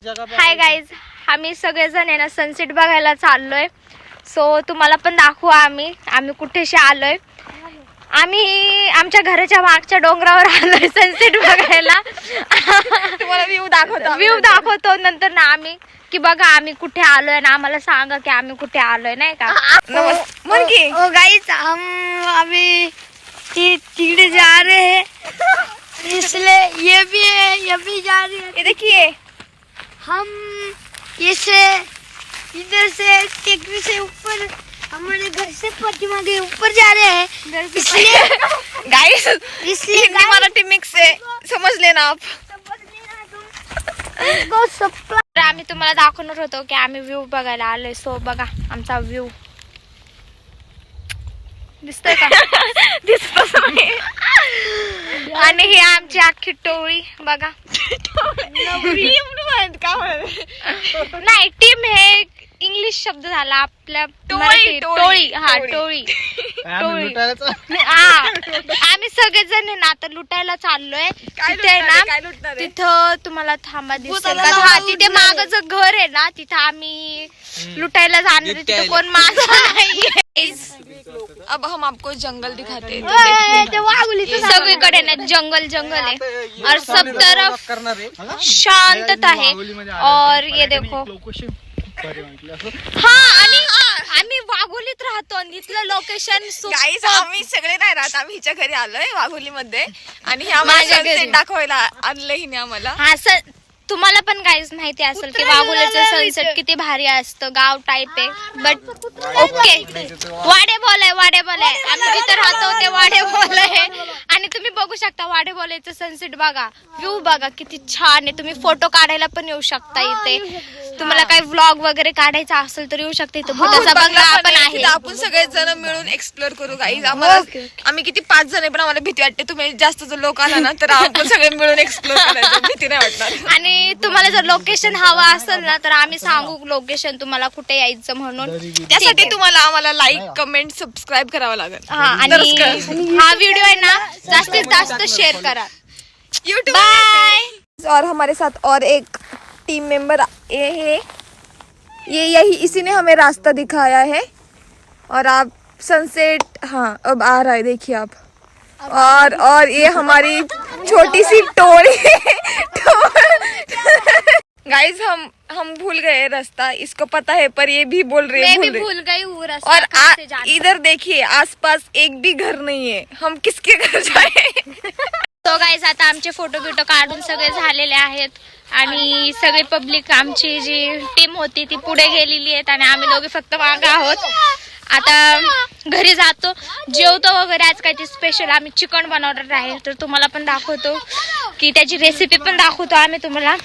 Hi guys, आम्ही सगळेजण आहे ना सनसेट बघायला चाललोय. सो तुम्हाला पण दाखवू आम्ही कुठेशी आलोय. आम्ही आमच्या घराच्या मागच्या डोंगरावर आलोय सनसेट बघायला. तुम्हाला व्ह्यू दाखवतो नंतर ना आम्ही की बघा आम्ही कुठे आलोय ना आम्हाला सांगा की आम्ही कुठे आलोय, नाही का. ओ गाइस, हम अभी तिकडे जा रहे हैं, इसलिए ये भी है, ये भी जा रही है. ये देखिए हम इसे इधर से टेकरी से ऊपर हमारे घर से प्रतिमा के ऊपर जा रहे हैं, इसलिए गाइस इसलिए हिंदी मराठी मिक्स आहे, समजले ना आप. तर आम्ही तुम्हाला दाखवणार होतो की आम्ही व्ह्यू बघायला आलोय. सो बघा आमचा व्ह्यू दिसतोय का? दिसतो. आणि ही आमची अख्खी टोळी बघा. नाही, टीम हे इंग्लिश शब्द झाला आपल्या मराठी. टोळी. हा, टोळी. हा, आम्ही सगळेजण ना आता लुटायला चाललोय. तिथे ना तिथं तुम्हाला थांबा दिसेल का? हा, तिथे मागचं घर आहे ना, तिथं आम्ही लुटायला जाणार. तिथं कोण माझं नाहीये. अब हम आपको जंगल दिखाते हैं. सगळीकडे ना जंगल आहे और सब तरफ शांतता है. और ये देखो, हा, आणि आम्ही वाघोलीत राहतो आणि इथलं लोकेशन. गाईज, आम्ही सगळे नाही राहत, आम्ही हिच्या घरी आलोय वाघोली मध्ये आणि हे आम्हाला सनसेट दाखवायला आणलं हिने आम्हाला. हा, तुम्हाला पण गाईज माहिती असेल की वाघोलीचं सनसेट किती भारी असतं. गाव टाईप आहे बट ओके. वाडेबॉल आहे. आम्ही जिथे राहतो ते वाडेबॉल आहे आणि तुम्ही बघू शकता वाडेबॉलचं सनसेट बघा. व्ह्यू बघा किती छान आहे. तुम्ही फोटो काढायला पण येऊ शकता इथे. तुम्हाला काही व्लॉग वगैरे काढायचा असेल तर येऊ शकता. इथे भूताचा बंगला पण आहे. आपण सगळे जण मिळून एक्सप्लोर करू गाईज. आम्हाला आम्ही किती 5 जण आहे पण आम्हाला भीती वाटते. तुम्ही जास्त जर लोक आला ना तर आपण सगळे मिळून एक्सप्लोर करायचं, भीती नाही वाटणार. आणि तुम्हाला जर लोकेशन हवा असेल ना तर आम्ही सांगू लोकेशन तुम्हाला कुठे यायचं म्हणून. त्यासाठी तुम्हाला आम्हाला लाईक, कमेंट, सबस्क्राईब करावं लागेल. हा, आणि हा व्हिडिओ है ना जास्तीत जास्त शेयर करा. YouTube bye. और हमारे साथ और एक टीम मेंबर ये है. ये यही इसी ने हमें रास्ता दिखाया है. और आप सनसेट, हाँ अब आ रहा है, देखिए आप. और ये हमारी छोटी सी टोली. गाइस, हम भूल गए रास्ता. इसको पता है पर ये भी बोल रही है मैं भी भूल गई हूँ रास्ता. और कहाँ से जाना है. इधर देखिए आसपास एक भी घर नहीं है. हम किसके घर जाए? तो गाईज, आता आमचे फोटो काढून सगळे झालेले आहेत आणि सगळे पब्लिक आमची जी टीम होती ती पुढे गेलेली आहेत आणि आम्ही दोघे फक्त मागे आहोत. आता घरी जातो, जेवतो वगैरे. आज काहीतरी स्पेशल आम्ही चिकन बनवणार आहे तर तुम्हाला पण दाखवतो की त्याची रेसिपी पण दाखवतो आम्ही तुम्हाला.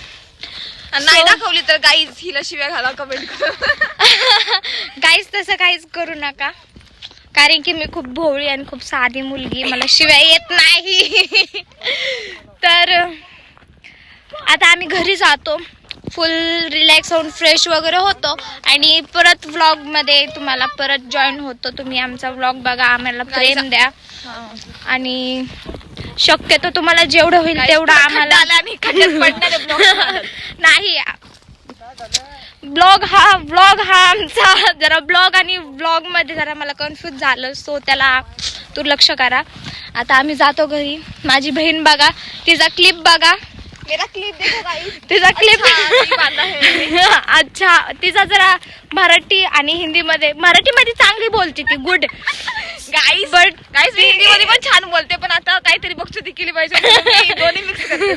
नाही दाखवली तर गाईज हिला शिव्या घाला कमेंट करा. गाईज तसं काहीच करू नका, कारण की मी खूप भोळी आणि खूप साधी मुलगी, मला शिव्या येत नाही. तर आता आम्ही घरी जातो, फुल रिलॅक्स होऊन फ्रेश वगैरे होतो आणि परत व्लॉग मध्ये तुम्हाला परत जॉईन होतो. तुम्ही आमचा व्लॉग बघा, आम्हाला प्रेम द्या आणि शक्यतो तुम्हाला जेवढं होईल तेवढं आम्हाला नाही. ब्लॉग हा आमचा जरा ब्लॉग आणि व्लॉग मध्ये जरा मला कन्फ्यूज झालं, सो त्याला दुर्लक्ष करा. आता आम्ही जातो घरी. माझी बहीण बघा, तिचा क्लिप बघा. मेरा क्लिप देखो गाइस. तिचा क्लिप अच्छा, तिचा जरा मराठी आणि मराठीमध्ये चांगली बोलते ती, गुड गाइस. बट गाइस मी हिंदीमध्ये पण छान बोलते, पण आता काहीतरी बघतो केली पाहिजे, दोन्ही मिक्स करते.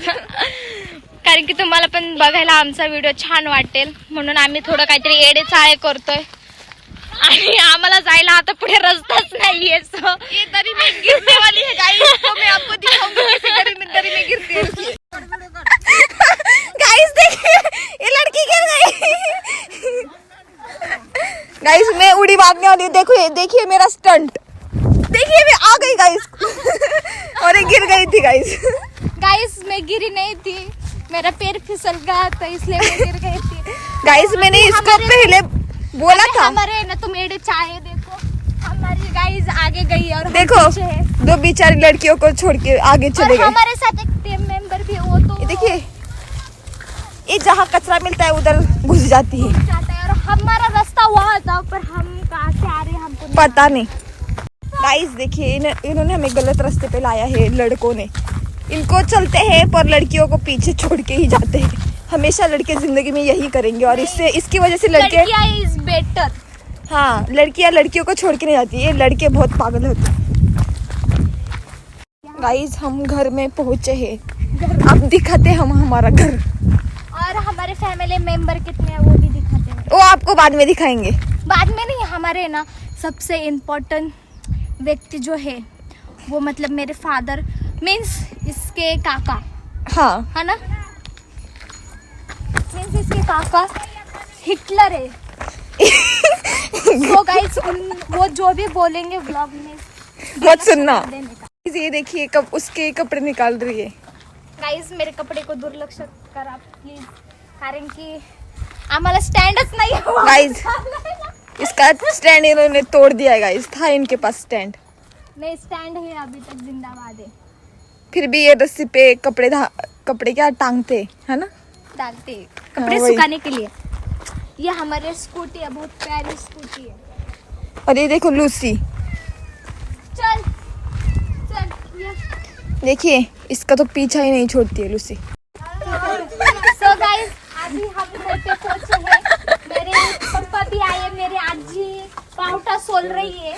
कारण की तुम्हाला पण बघायला आमचा व्हिडिओ छान वाटेल म्हणून आम्ही थोडं काहीतरी एडे चाळे करतोय आणि आम्हाला जायला आता पुढे रस्ताच नाहीये. ये दरी में गिरने वाली है गाइस, तो मैं आपको दिखाऊंगी कैसे दरी में गिरती है. गाइस देखिए, ये लड़की गिर गई. गाइस मैं उड़ी भागने वाली. देखिए मेरा स्टंट. देखिए मैं आ गई गाइस. और ये गिर गई थी गाइस. गाइस मैं गिरी नहीं थी, मेरा पैर फिसल गया था इसलिए मैं गिर गई थी. गाइस मैंने इसको पहले बोला था. हमारे ना तुम एडे चाहे देखो, हमारी गाइस आगे गई और देखो दो बेचारी लड़कियों को छोड़ के आगे चले गए. हमारे साथ एक टीम मेंबर भी, वो तो देखिए ये जहाँ कचरा मिलता है उधर घुस जाती है। जाता है और हमारा रास्ता वहाँ था, पर हम कहाँ से आ रहे हैं हमको नहीं पता नहीं। गाइस देखिए इन्होंने हमें गलत रास्ते पे लाया है लड़कों ने। इनको चलते हैं पर लड़कियों को पीछे छोड़ के ही जाते हैं। हमेशा लड़के जिंदगी में यही करेंगे और इससे इसकी वजह से लड़के लड़कियाँ इज बेटर। हाँ, लड़कियां लड़कियों को छोड़ के नहीं जाती है, लड़के बहुत पागल होते हैं। गाइस हम घर में पहुंचे हैं, अब दिखाते हम हमारा घर। और हमारे फैमिली मेंबर कितने हैं वो भी दिखाते हैं। वो आपको बाद में दिखाएंगे। बाद में नहीं, हमारे ना सबसे इम्पोर्टेंट व्यक्ति जो है वो मतलब मेरे फादर मीन्स इसके काका, हाँ है ना, मीन्स इसके काका हिटलर है। तो गाइस वो जो भी बोलेंगे व्लॉग में मत सुनना। देने का। ये देखिए कब उसके कपड़े निकाल रही है। गाइस मेरे कपडे को दुर्लक्ष करा प्लीज, कारण की आम्हाला स्टँडच नाही आहे. गाइस इसका स्टैंड इन्होंने तोड़ दिया है। गाइस था इनके पास स्टैंड, नहीं स्टैंड है अभी तक जिंदाबाद है. फिर भी ये रस्सी पे कपड़े क्या टांगते है ना। डालते कपड़े वही। सुखाने के लिए. ये हमारे स्कूटी है, बहुत प्यारी स्कूटी है. और ये देखो लूसी, चल चल ये. देखिए इसका तो पीछा ही नहीं छोड़ती है लूसी। सो गाइस अभी हम घर पे पहुंचे हैं. मेरे पप्पा भी आए, मेरी आजी पावटा सोल रही है.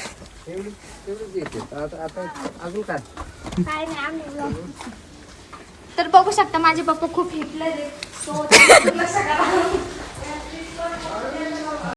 काय नाही आम्ही vlog. तर बघू शकता माझे पप्पा खूप हिटलर आहे. सो